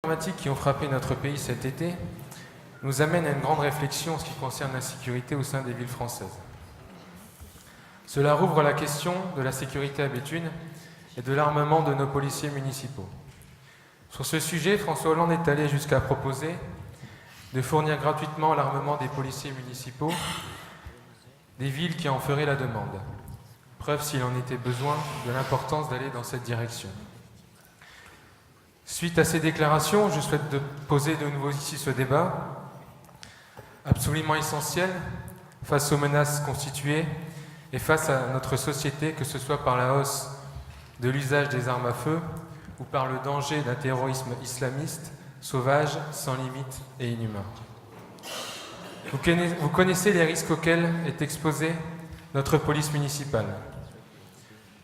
Dramatiques qui ont frappé notre pays cet été nous amènent à une grande réflexion en ce qui concerne la sécurité au sein des villes françaises. Cela rouvre la question de la sécurité à Béthune et de l'armement de nos policiers municipaux. Sur ce sujet, François Hollande est allé jusqu'à proposer de fournir gratuitement l'armement des policiers municipaux des villes qui en feraient la demande. Preuve, s'il en était besoin, de l'importance d'aller dans cette direction. Suite à ces déclarations, je souhaite poser de nouveau ici ce débat, absolument essentiel, face aux menaces constituées et face à notre société, que ce soit par la hausse de l'usage des armes à feu ou par le danger d'un terrorisme islamiste, sauvage, sans limite et inhumain. Vous connaissez les risques auxquels est exposée notre police municipale.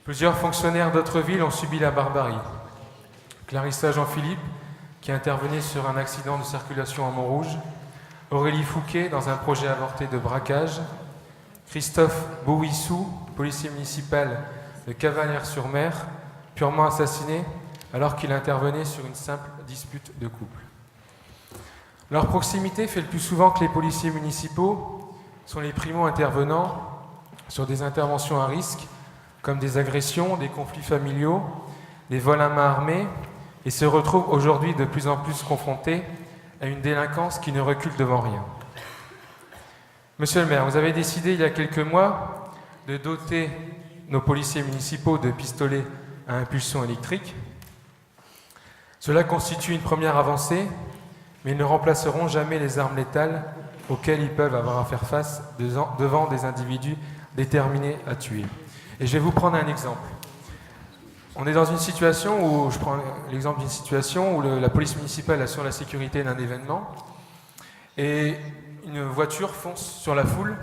Plusieurs fonctionnaires d'autres villes ont subi la barbarie. Clarissa Jean-Philippe, qui intervenait sur un accident de circulation à Montrouge, Aurélie Fouquet, dans un projet avorté de braquage, Christophe Bouissou, policier municipal de Cavallières-sur-Mer, purement assassiné alors qu'il intervenait sur une simple dispute de couple. Leur proximité fait le plus souvent que les policiers municipaux sont les primo-intervenants sur des interventions à risque, comme des agressions, des conflits familiaux, des vols à main armée, et se retrouvent aujourd'hui de plus en plus confrontés à une délinquance qui ne recule devant rien. Monsieur le maire, vous avez décidé il y a quelques mois de doter nos policiers municipaux de pistolets à impulsion électrique. Cela constitue une première avancée, mais ils ne remplaceront jamais les armes létales auxquelles ils peuvent avoir à faire face devant des individus déterminés à tuer. Et je vais vous prendre un exemple. On est dans une situation où, je prends l'exemple d'une situation où la police municipale assure la sécurité d'un événement et une voiture fonce sur la foule.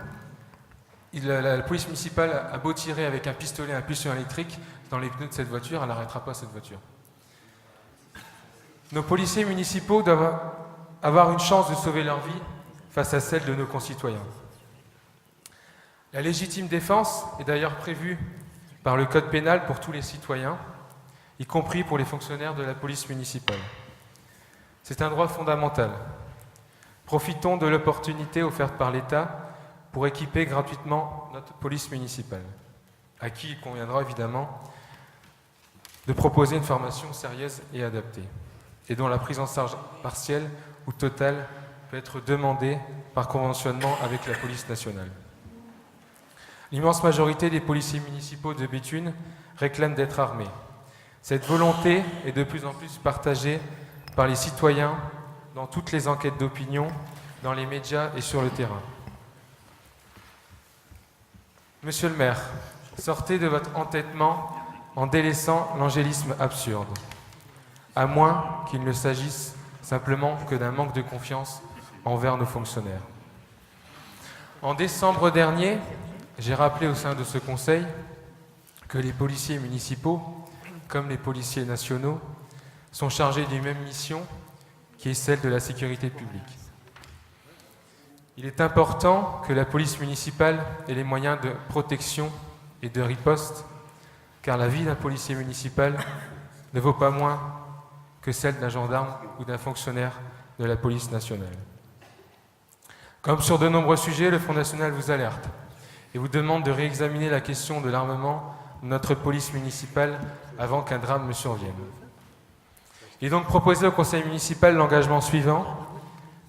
La police municipale a beau tirer avec un pistolet à impulsion électrique dans les pneus de cette voiture, elle n'arrêtera pas cette voiture. Nos policiers municipaux doivent avoir une chance de sauver leur vie face à celle de nos concitoyens. La légitime défense est d'ailleurs prévue par le code pénal pour tous les citoyens, y compris pour les fonctionnaires de la police municipale. C'est un droit fondamental. Profitons de l'opportunité offerte par l'État pour équiper gratuitement notre police municipale, à qui il conviendra évidemment de proposer une formation sérieuse et adaptée, et dont la prise en charge partielle ou totale peut être demandée par conventionnement avec la police nationale. L'immense majorité des policiers municipaux de Béthune réclament d'être armés. Cette volonté est de plus en plus partagée par les citoyens dans toutes les enquêtes d'opinion, dans les médias et sur le terrain. Monsieur le maire, sortez de votre entêtement en délaissant l'angélisme absurde, à moins qu'il ne s'agisse simplement que d'un manque de confiance envers nos fonctionnaires. En décembre dernier, j'ai rappelé au sein de ce conseil que les policiers municipaux, comme les policiers nationaux, sont chargés d'une même mission qui est celle de la sécurité publique. Il est important que la police municipale ait les moyens de protection et de riposte, car la vie d'un policier municipal ne vaut pas moins que celle d'un gendarme ou d'un fonctionnaire de la police nationale. Comme sur de nombreux sujets, le Front national vous alerte et vous demande de réexaminer la question de l'armement de notre police municipale avant qu'un drame ne survienne. Il est donc proposé au conseil municipal l'engagement suivant.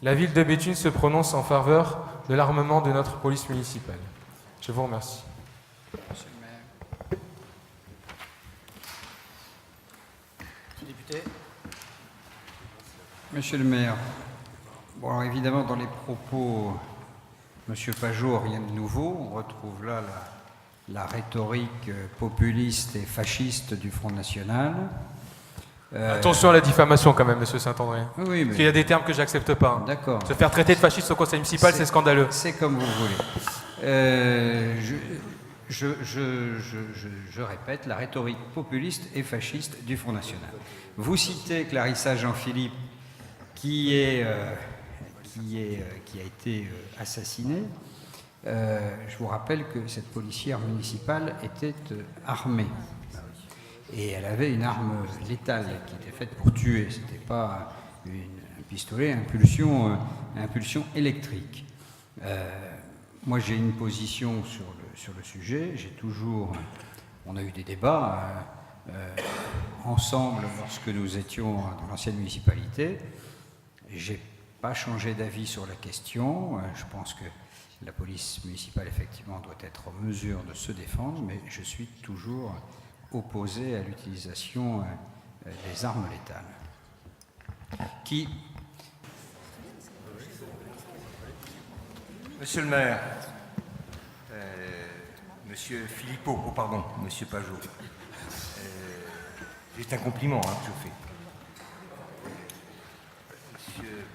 La ville de Béthune se prononce en faveur de l'armement de notre police municipale. Je vous remercie. Monsieur le maire. Monsieur le député. Monsieur le maire, bon, alors évidemment, dans les propos Monsieur Pajot, rien de nouveau. On retrouve là la rhétorique populiste et fasciste du Front national. Attention à la diffamation quand même, Monsieur Saint-André. Oui, mais... Parce qu'il y a des termes que j'accepte pas. D'accord. Se faire traiter de fasciste au conseil municipal, c'est scandaleux. C'est comme vous voulez. Je répète, la rhétorique populiste et fasciste du Front national. Vous citez Clarissa Jean-Philippe, qui a été assassinée. Je vous rappelle que cette policière municipale était armée. Et elle avait une arme létale qui était faite pour tuer. C'était pas un pistolet à impulsion électrique. Moi, j'ai une position sur le sujet. On a eu des débats ensemble lorsque nous étions dans l'ancienne municipalité. J'ai pas changé d'avis sur la question. Je pense que la police municipale, effectivement, doit être en mesure de se défendre, mais je suis toujours opposé à l'utilisation des armes létales. Monsieur le maire, monsieur Philippot, monsieur Pajot, c'est un compliment que je fais.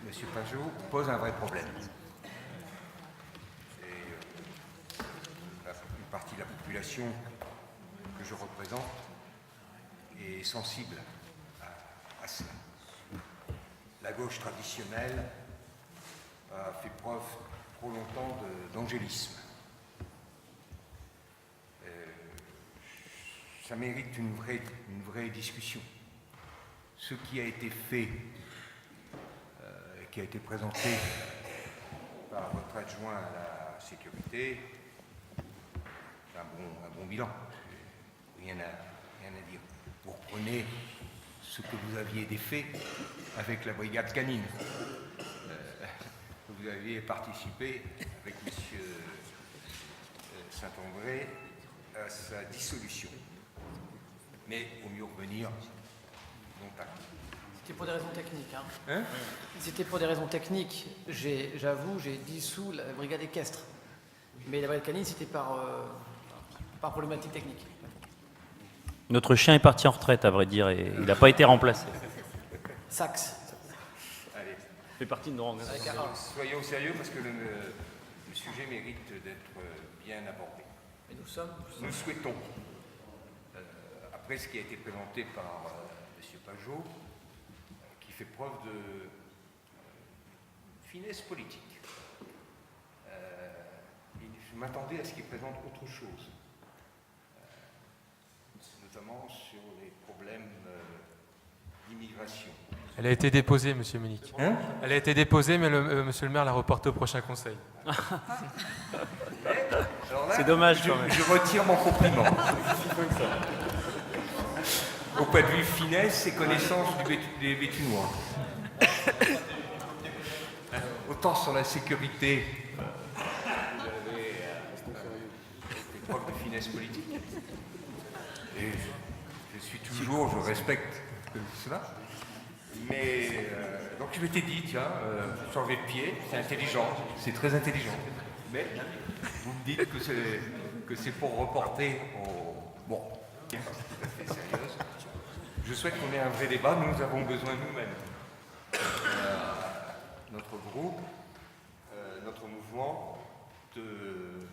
Monsieur Pajot pose un vrai problème. Une partie de la population que je représente est sensible à cela. La gauche traditionnelle a fait preuve trop longtemps d'angélisme. Ça mérite une vraie discussion. Ce qui a été fait, qui a été présenté par votre adjoint à la sécurité, c'est un bon bilan. Rien à dire. Vous reprenez ce que vous aviez défait avec la brigade canine. Vous aviez participé avec M. Saint-André à sa dissolution. Mais il vaut mieux revenir longtemps. C'était pour des raisons techniques. C'était pour des raisons techniques. J'avoue, j'ai dissous la brigade équestre. Mais la brigade canine, c'était par problématique technique. Notre chien est parti en retraite, à vrai dire, et il n'a pas été remplacé. Saxe. Allez. Fait partie de nos rangs. Soyons sérieux parce que le sujet mérite d'être bien abordé. Et Nous souhaitons, après ce qui a été présenté par M. Pajot, qui fait preuve de finesse politique, je m'attendais à ce qu'il présente autre chose, notamment sur les problèmes d'immigration. Elle a été déposée, monsieur Ménic. Elle a été déposée, mais monsieur le maire l'a reportée au prochain conseil. C'est dommage quand même. Je retire mon compliment. Au point de vue finesse et connaissance des Béthunois. Autant sur la sécurité, vous avez fait preuve de finesse politique. Et je respecte cela. Mais donc je m'étais dit, tiens, changer de pied, c'est intelligent, c'est très intelligent. Mais vous me dites que c'est pour reporter au... Bon, tout à fait sérieuse. Je souhaite qu'on ait un vrai débat, nous avons besoin nous-mêmes. Notre groupe, notre mouvement,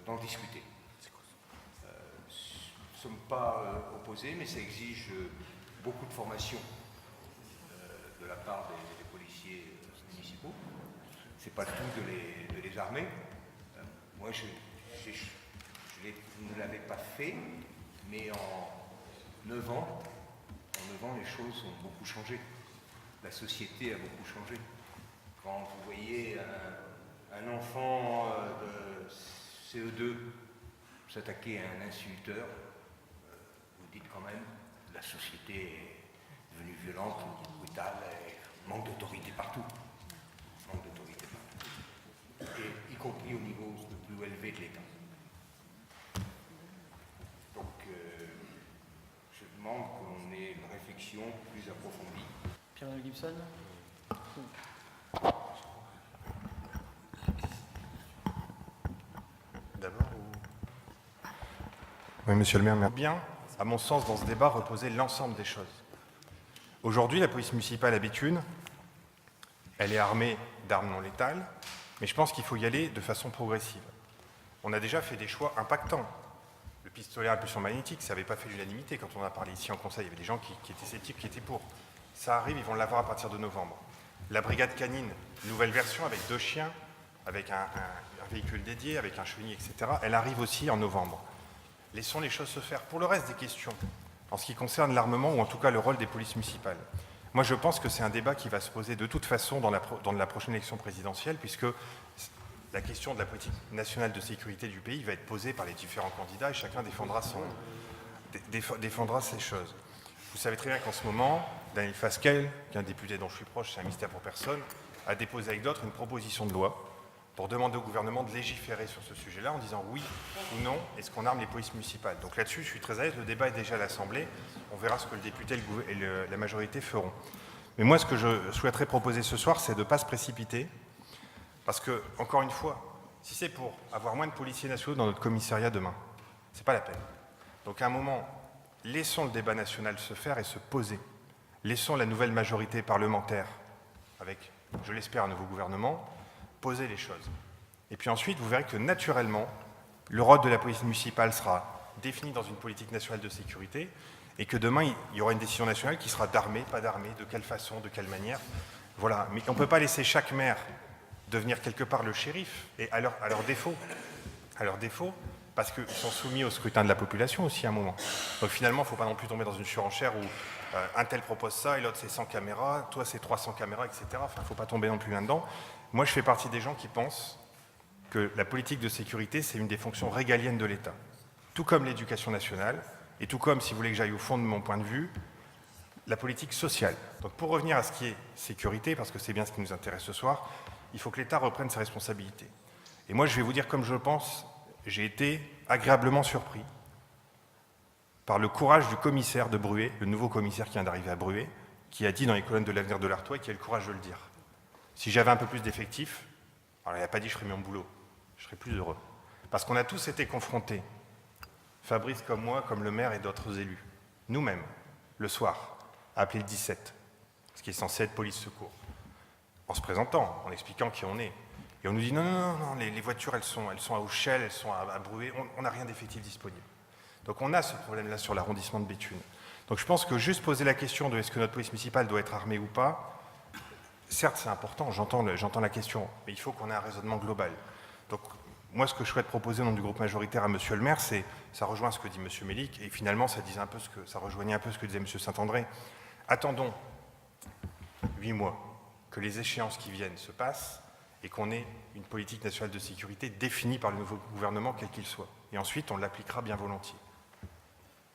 d'en discuter. Nous ne sommes pas opposés, mais ça exige beaucoup de formation de la part des policiers municipaux. Ce n'est pas le tout de les armer. Moi, je ne l'avais pas fait, mais en 9 ans, les choses ont beaucoup changé. La société a beaucoup changé. Quand vous voyez un enfant de CE2 s'attaquer à un insulteur, vous dites quand même que la société est devenue violente, brutale, et manque d'autorité partout. Et y compris au niveau le plus élevé de l'État. Donc, je demande qu'on ait une réflexion plus approfondie. Pierre-Emmanuel Gibson. D'abord Oui, monsieur le maire, merci bien, à mon sens, dans ce débat, reposer l'ensemble des choses. Aujourd'hui, la police municipale à Béthune, elle est armée d'armes non létales, mais je pense qu'il faut y aller de façon progressive. On a déjà fait des choix impactants. Le pistolet à impulsion magnétique, ça n'avait pas fait l'unanimité. Quand on a parlé ici en conseil, il y avait des gens qui étaient sceptiques, qui étaient pour. Ça arrive, ils vont l'avoir à partir de novembre. La brigade canine, nouvelle version avec 2 chiens, avec un véhicule dédié, avec un chenille, etc. Elle arrive aussi en novembre. Laissons les choses se faire. Pour le reste des questions, en ce qui concerne l'armement, ou en tout cas le rôle des polices municipales, Moi, je pense que c'est un débat qui va se poser de toute façon dans la prochaine élection présidentielle, puisque la question de la politique nationale de sécurité du pays va être posée par les différents candidats et chacun défendra ses choses. Vous savez très bien qu'en ce moment, Daniel Fasquelle, qui est un député dont je suis proche, c'est un mystère pour personne, a déposé avec d'autres une proposition de loi pour demander au gouvernement de légiférer sur ce sujet-là en disant oui ou non, est-ce qu'on arme les polices municipales. Donc là-dessus, je suis très à l'aise, le débat est déjà à l'Assemblée, on verra ce que le député et la majorité feront. Mais moi, ce que je souhaiterais proposer ce soir, c'est de ne pas se précipiter, parce que, encore une fois, si c'est pour avoir moins de policiers nationaux dans notre commissariat demain, c'est pas la peine. Donc à un moment, laissons le débat national se faire et se poser. Laissons la nouvelle majorité parlementaire, avec, je l'espère, un nouveau gouvernement, poser les choses. Et puis ensuite, vous verrez que naturellement, le rôle de la police municipale sera défini dans une politique nationale de sécurité et que demain, il y aura une décision nationale qui sera d'armer, pas d'armer, de quelle façon, de quelle manière. Voilà. Mais on ne peut pas laisser chaque maire devenir quelque part le shérif et à leur défaut, parce qu'ils sont soumis au scrutin de la population aussi à un moment. Donc finalement, il ne faut pas non plus tomber dans une surenchère où un tel propose ça et l'autre c'est 100 caméras, toi c'est 300 caméras, etc. Enfin, il ne faut pas tomber non plus là-dedans. Moi, je fais partie des gens qui pensent que la politique de sécurité, c'est une des fonctions régaliennes de l'État. Tout comme l'éducation nationale, et tout comme, si vous voulez que j'aille au fond de mon point de vue, la politique sociale. Donc pour revenir à ce qui est sécurité, parce que c'est bien ce qui nous intéresse ce soir, il faut que l'État reprenne ses responsabilités. Et moi, je vais vous dire comme je le pense, j'ai été agréablement surpris par le courage du commissaire de Bruay, le nouveau commissaire qui vient d'arriver à Bruay, qui a dit dans les colonnes de l'Avenir de l'Artois et qui a le courage de le dire. Si j'avais un peu plus d'effectifs, alors il n'a pas dit je ferais mon boulot, je serais plus heureux. Parce qu'on a tous été confrontés, Fabrice comme moi, comme le maire et d'autres élus, nous-mêmes, le soir, à appeler le 17, ce qui est censé être police secours, en se présentant, en expliquant qui on est. Et on nous dit non, les voitures elles sont à Auchel, elles sont à Bruay, on n'a rien d'effectif disponible. Donc on a ce problème-là sur l'arrondissement de Béthune. Donc je pense que juste poser la question de est-ce que notre police municipale doit être armée ou pas, certes c'est important, j'entends la question, mais il faut qu'on ait un raisonnement global. Donc moi ce que je souhaite proposer au nom du groupe majoritaire à monsieur le maire, ça rejoint ce que dit monsieur Mélic, et finalement ça rejoignait un peu ce que disait monsieur Saint-André. Attendons 8 mois que les échéances qui viennent se passent et qu'on ait une politique nationale de sécurité définie par le nouveau gouvernement, quel qu'il soit. Et ensuite, on l'appliquera bien volontiers.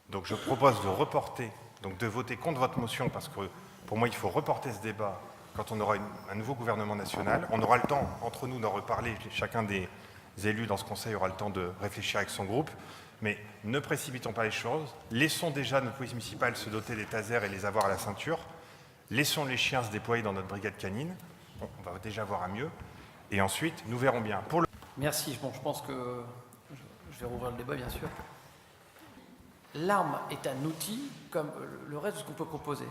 Donc je propose de reporter, donc de voter contre votre motion, parce que pour moi, il faut reporter ce débat quand on aura un nouveau gouvernement national. On aura le temps, entre nous, d'en reparler. Chacun des élus dans ce conseil aura le temps de réfléchir avec son groupe. Mais ne précipitons pas les choses. Laissons déjà notre police municipale se doter des tasers et les avoir à la ceinture. Laissons les chiens se déployer dans notre brigade canine. On va déjà voir à mieux. Et ensuite, nous verrons bien. Merci. Bon, je pense que je vais rouvrir le débat, bien sûr. L'arme est un outil comme le reste de ce qu'on peut proposer.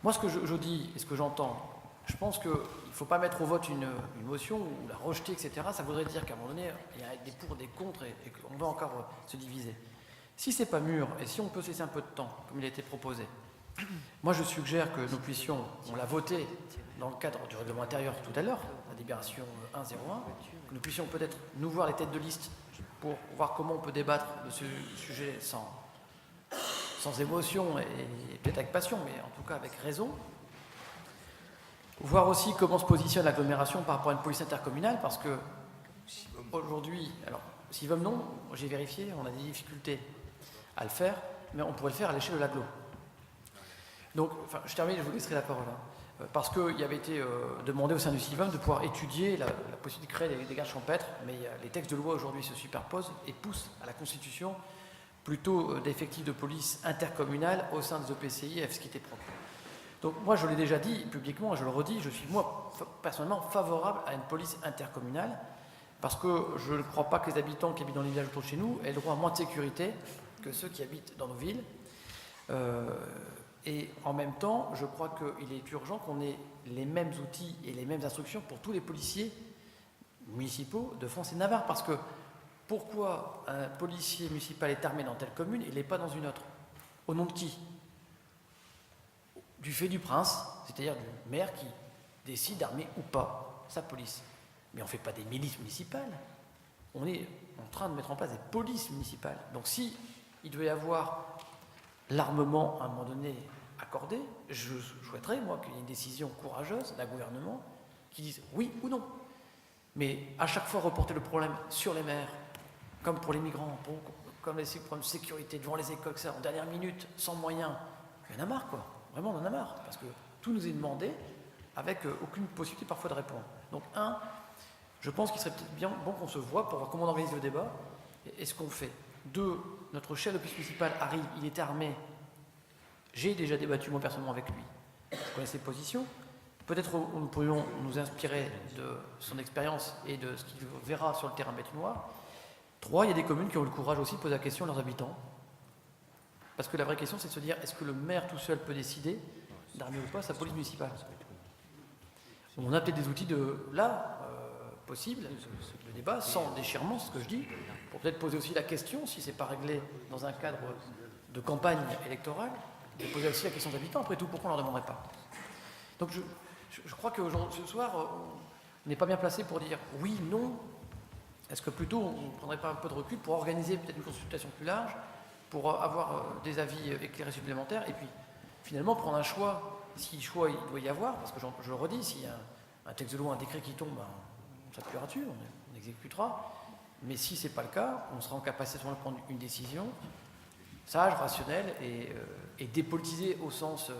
Moi, ce que je dis et ce que j'entends, je pense qu'il ne faut pas mettre au vote une motion ou la rejeter, etc. Ça voudrait dire qu'à un moment donné, il y a des pour, des contre et qu'on va encore se diviser. Si ce n'est pas mûr et si on peut se laisser un peu de temps, comme il a été proposé, moi je suggère que nous puissions, on l'a voté dans le cadre du règlement intérieur tout à l'heure, la délibération 101, que nous puissions peut-être nous voir les têtes de liste pour voir comment on peut débattre de ce sujet sans émotion et peut-être avec passion, mais en tout cas avec raison. Voir aussi comment se positionne l'agglomération par rapport à une police intercommunale, parce que aujourd'hui, alors SIVOM non, j'ai vérifié, on a des difficultés à le faire, mais on pourrait le faire à l'échelle de l'agglo. Donc, enfin, je termine, je vous laisserai la parole. Parce qu'il avait été demandé au sein du SIVOM de pouvoir étudier la possibilité de créer des gardes champêtres, mais les textes de loi aujourd'hui se superposent et poussent à la constitution plutôt d'effectifs de police intercommunale au sein des EPCI, ce qui était propre. Donc moi, je l'ai déjà dit publiquement, et je le redis, je suis moi, personnellement, favorable à une police intercommunale, parce que je ne crois pas que les habitants qui habitent dans les villages autour de chez nous aient le droit à moins de sécurité que ceux qui habitent dans nos villes. Et en même temps, je crois qu'il est urgent qu'on ait les mêmes outils et les mêmes instructions pour tous les policiers municipaux de France et de Navarre. Parce que pourquoi un policier municipal est armé dans telle commune et il n'est pas dans une autre? Au nom de qui? Du fait du prince, c'est-à-dire du maire qui décide d'armer ou pas sa police. Mais on ne fait pas des milices municipales. On est en train de mettre en place des polices municipales. Donc si il devait y avoir l'armement à un moment donné accordé. Je souhaiterais, moi, qu'il y ait une décision courageuse d'un gouvernement qui dise oui ou non. Mais à chaque fois reporter le problème sur les maires, comme pour les migrants, comme les problèmes de sécurité devant les écoles, ça, en dernière minute, sans moyens, il y en a marre, quoi. Vraiment, on en a marre. Parce que tout nous est demandé avec aucune possibilité parfois de répondre. Donc, je pense qu'il serait peut-être bien bon qu'on se voit pour voir comment on organise le débat et ce qu'on fait. 2, notre chef de police municipale arrive, il est armé. J'ai déjà débattu moi personnellement avec lui. Je connais ses positions. Peut-être nous pourrions nous inspirer de son expérience et de ce qu'il verra sur le terrain béthunois. 3, il y a des communes qui ont le courage aussi de poser la question à leurs habitants. Parce que la vraie question, c'est de se dire, est-ce que le maire tout seul peut décider d'armer ou pas sa police municipale? On a peut-être des outils possibles, de débat, sans déchirement, c'est ce que je dis, pour peut-être poser aussi la question, si ce n'est pas réglé dans un cadre de campagne électorale, de poser aussi la question des habitants. Après tout, pourquoi on ne leur demanderait pas? Donc je crois que ce soir, on n'est pas bien placé pour dire oui, non. Est-ce que plutôt on ne prendrait pas un peu de recul pour organiser peut-être une consultation plus large, pour avoir des avis éclairés supplémentaires, et puis finalement prendre un choix, si choix il doit y avoir, parce que je le redis, s'il y a un texte de loi, un décret qui tombe, on s'appuiera dessus, on exécutera. Mais si ce n'est pas le cas, on sera en capacité de prendre une décision sage, rationnelle et dépolitisée au sens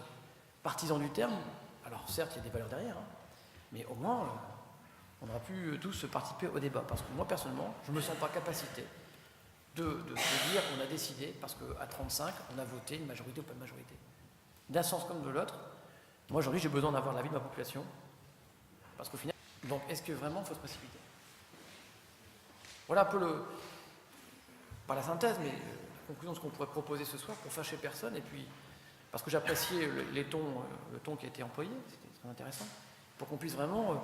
partisan du terme. Alors certes, il y a des valeurs derrière, mais au moins, on aura pu tous participer au débat. Parce que moi, personnellement, je ne me sens pas capacité de dire qu'on a décidé, parce qu'à 35, on a voté une majorité ou pas de majorité. D'un sens comme de l'autre, moi aujourd'hui, j'ai besoin d'avoir l'avis de ma population. Parce qu'au final, donc est-ce que vraiment il faut se précipiter? Voilà un peu pas la synthèse, mais la conclusion de ce qu'on pourrait proposer ce soir pour fâcher personne. Et puis, parce que j'appréciais le ton qui a été employé, c'était très intéressant, pour qu'on puisse vraiment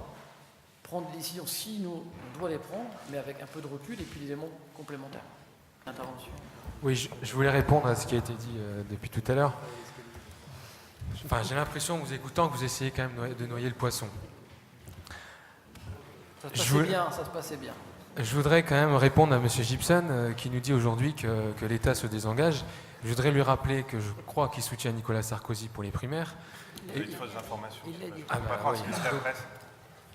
prendre des décisions, si nous, on doit les prendre, mais avec un peu de recul et puis des éléments complémentaires. Intervention. Oui, je voulais répondre à ce qui a été dit depuis tout à l'heure. Enfin, j'ai l'impression, en vous écoutant, que vous essayez quand même de noyer le poisson. Ça se passait bien. Je voudrais quand même répondre à M. Gibson qui nous dit aujourd'hui que l'État se désengage. Je voudrais lui rappeler que je crois qu'il soutient Nicolas Sarkozy pour les primaires. Il y a eu de fausses informations. Il l'a dit. Ah bah Pas oui. transmis à la presse.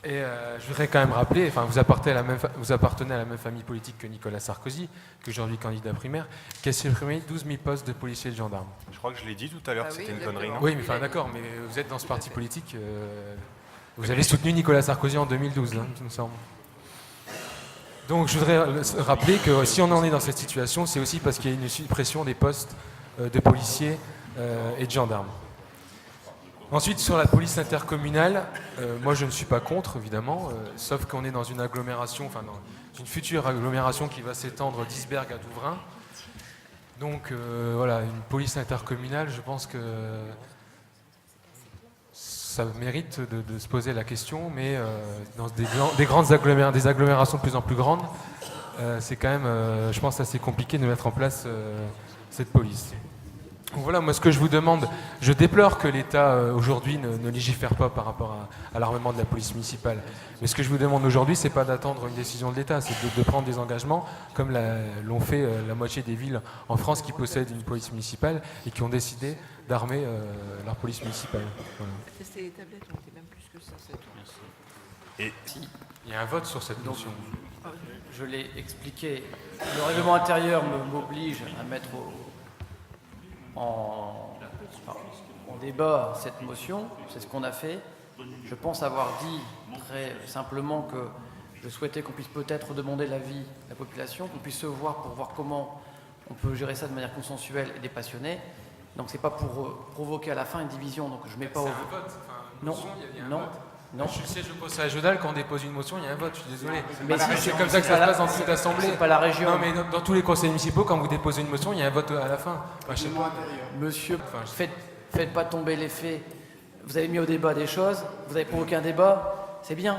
Et je voudrais quand même rappeler, enfin, vous appartenez à la même famille politique que Nicolas Sarkozy, qui est aujourd'hui candidat primaire, qui a supprimé 12 000 postes de policiers et de gendarmes. Je crois que je l'ai dit tout à l'heure, Ah que c'était oui, une connerie, non? Oui, mais enfin d'accord, mais vous êtes dans ce parti politique. Vous avez soutenu Nicolas Sarkozy en 2012, il me semble. Donc je voudrais rappeler que si on en est dans cette situation, c'est aussi parce qu'il y a une suppression des postes de policiers et de gendarmes. Ensuite, sur la police intercommunale, moi je ne suis pas contre, évidemment, sauf qu'on est dans une agglomération, enfin dans une future agglomération qui va s'étendre d'Isbergues à Douvrin. Donc voilà, une police intercommunale, je pense que ça mérite de se poser la question, mais dans des agglomérations de plus en plus grandes, c'est quand même, je pense, assez compliqué de mettre en place cette police. Donc voilà, moi ce que je vous demande, je déplore que l'État aujourd'hui ne légifère pas par rapport à l'armement de la police municipale. Mais ce que je vous demande aujourd'hui, c'est pas d'attendre une décision de l'État, c'est de prendre des engagements, comme l'ont fait la moitié des villes en France qui possèdent une police municipale et qui ont décidé d'armer leur police municipale. Voilà. Tester les tablettes, on était même plus que ça, c'est tout. Et Il y a un vote sur cette motion. Je l'ai expliqué. Le règlement intérieur m'oblige à mettre en débat cette motion. C'est ce qu'on a fait. Je pense avoir dit très simplement que je souhaitais qu'on puisse peut-être demander l'avis de la population, qu'on puisse se voir pour voir comment on peut gérer ça de manière consensuelle et dépassionnée. Donc c'est pas pour provoquer à la fin une division. Donc je mets pas au vote. Enfin, une non, motion, il y a un non, vote. non. Je sais, je pose ça à Jodal, quand on dépose une motion, il y a un vote, je suis désolé. Mais si, C'est comme ça que ça se passe dans toute assemblée. C'est pas la région. Non, mais dans tous les conseils municipaux, quand vous déposez une motion, il y a un vote à la fin. Enfin, je sais pas. Monsieur, Enfin, faites pas tomber les faits. Vous avez mis au débat des choses, vous avez provoqué un débat, c'est bien.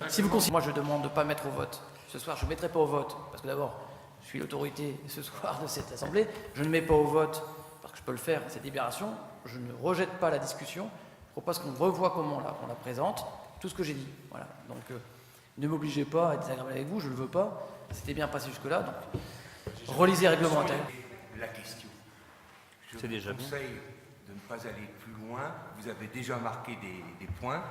Si vous considérez, moi je demande de ne pas mettre au vote. Ce soir, je ne mettrai pas au vote, parce que d'abord, je suis l'autorité ce soir de cette assemblée. Je ne mets pas au vote, parce que je peux le faire, cette délibération. Je ne rejette pas la discussion. Je propose qu'on revoie comment on la présente, tout ce que j'ai dit. Voilà. Donc, ne m'obligez pas à être désagréable avec vous, je ne le veux pas. C'était bien passé jusque-là, donc relisez le règlement intérieur. La question. C'est déjà bien. conseille de ne pas aller plus loin. Vous avez déjà marqué des points.